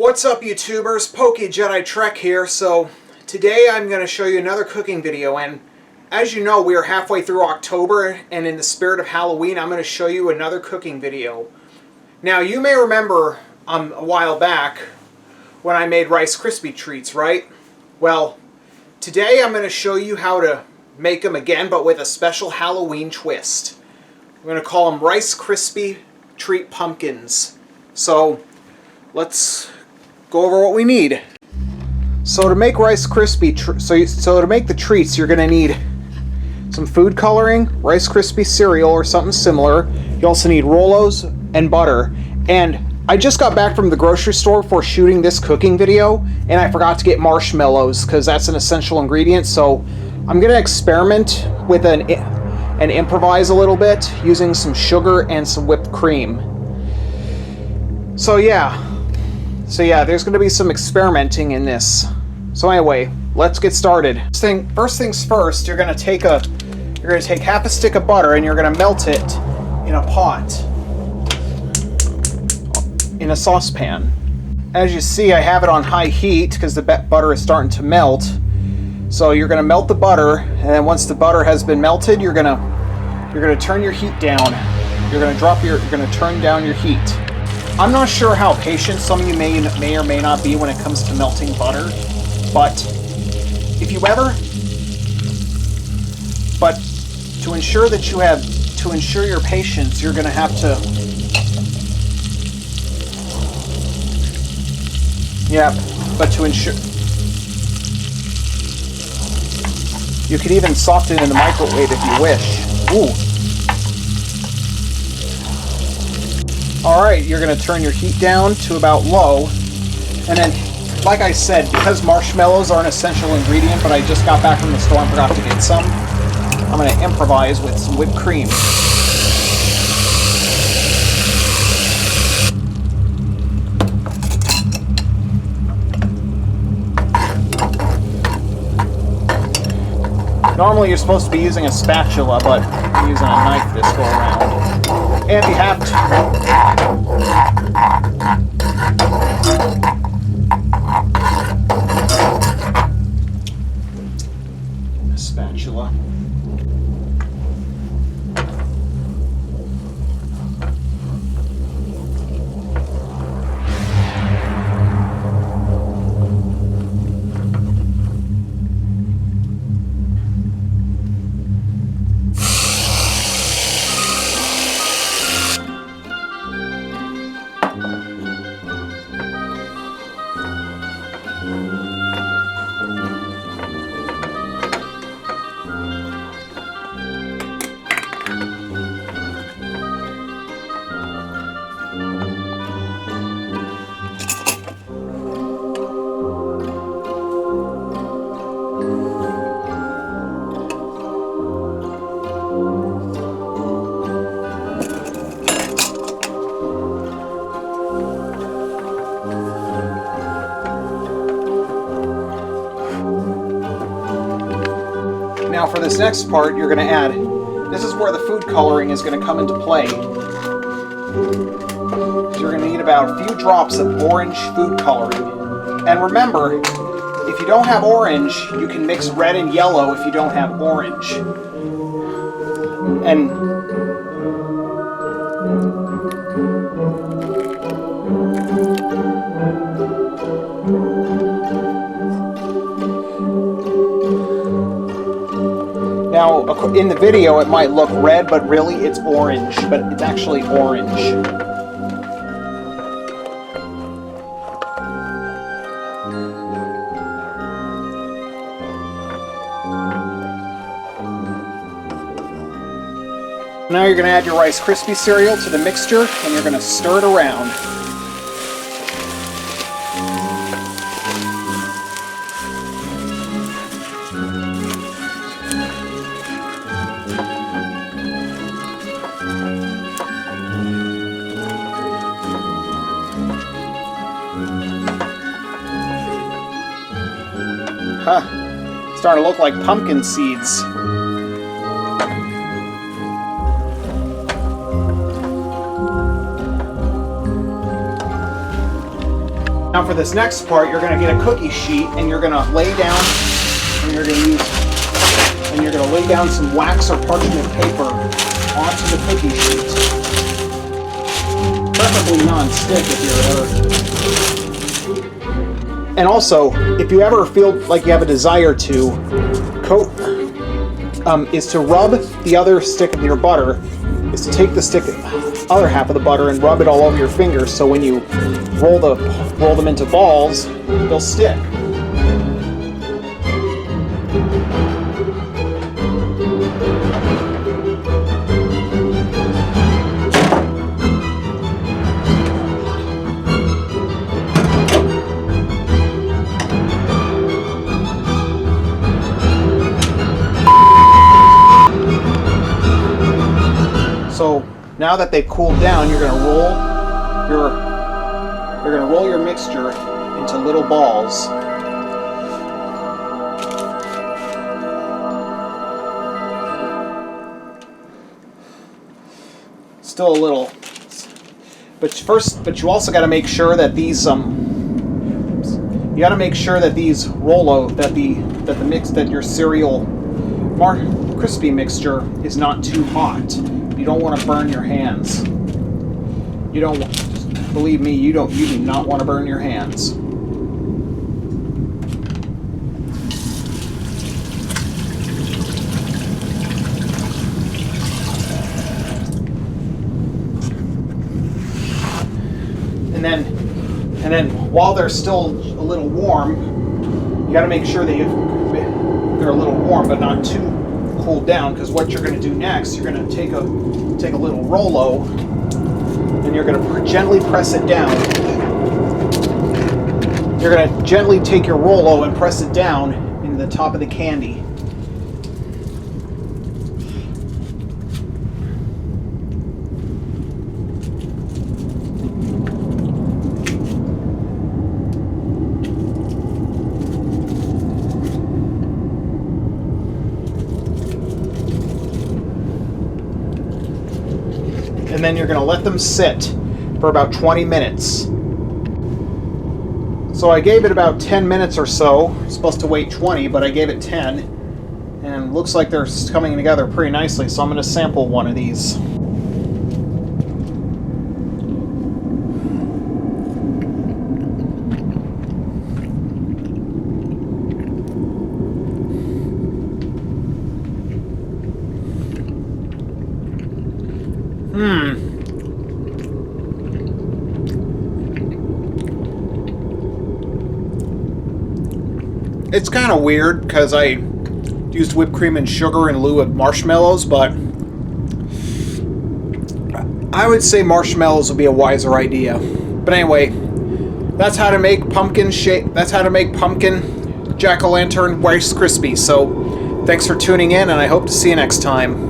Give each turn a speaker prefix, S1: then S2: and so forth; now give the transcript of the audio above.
S1: What's up, YouTubers? PokeJediTrek's here. So today I'm going to show you another cooking video, and as you know, we are halfway through October, and in the spirit of Halloween, I'm going to show you another cooking video. Now, you may remember a while back when I made Rice Krispie treats, right? Well, today I'm going to show you how to make them again, but with a special Halloween twist. I'm going to call them Rice Krispie treat pumpkins. So let's go over what we need. So to make Rice Krispie, so to make the treats, you're going to need some food coloring, Rice Krispie cereal or something similar. You also need Rolos and butter. And I just got back from the grocery store for shooting this cooking video, and I forgot to get marshmallows because that's an essential ingredient. So I'm going to experiment with and improvise a little bit using some sugar and some whipped cream. So yeah, there's going to be some experimenting in this. So anyway, let's get started. First things first, you're going to take half a stick of butter and you're going to melt it in a pot, in a saucepan. As you see, I have it on high heat because the butter is starting to melt. So you're going to melt the butter, and then once the butter has been melted, you're going to turn your heat down. You're going to turn down your heat. I'm not sure how patient some of you may or may not be when it comes to melting butter, but to ensure your patience, you're going to have to, to ensure, you could even soften it in the microwave if you wish. Ooh. Alright, you're going to turn your heat down to about low, and then, like I said, because marshmallows are an essential ingredient, but I just got back from the store and forgot to get some, I'm going to improvise with some whipped cream. Normally you're supposed to be using a spatula, but I'm using a knife this go around. And you have to. A spatula. Now for this next part, you're going to add, this is where the food coloring is going to come into play. So you're going to need about a few drops of orange food coloring. And remember, if you don't have orange, you can mix red and yellow if you don't have orange. And now, in the video, it might look red, but really it's orange, but it's actually orange. Now you're going to add your Rice Krispie cereal to the mixture, and you're going to stir it around. Huh, starting to look like pumpkin seeds. Now for this next part, you're going to get a cookie sheet and you're going to lay down, and you're going to lay down some wax or parchment paper onto the cookie sheet. Preferably non-stick if you're ever. And also, if you ever feel like you have a desire to coat, is to rub the other stick of your butter, is to take the stick, other half of the butter, and rub it all over your fingers, so when you roll them into balls, they'll stick. So now that they've cooled down, you're going to roll your mixture into little balls. Still a little, but you also got to make sure that these Rolo, that your cereal crispy mixture is not too hot. You don't want to burn your hands. Believe me, you do not want to burn your hands. And then while they're still a little warm, you got to make sure that they're a little warm but not too cooled down, because what you're going to do next, you're going to take a little Rolo and you're going to gently press it down. You're going to gently take your Rolo and press it down into the top of the candy. And then you're going to let them sit for about 20 minutes. So I gave it about 10 minutes or so. It's supposed to wait 20, but I gave it 10. And looks like they're coming together pretty nicely, so I'm going to sample one of these. It's kind of weird because I used whipped cream and sugar in lieu of marshmallows, but I would say marshmallows would be a wiser idea. But anyway, that's how to make pumpkin jack-o'-lantern Rice Krispies. So thanks for tuning in, and I hope to see you next time.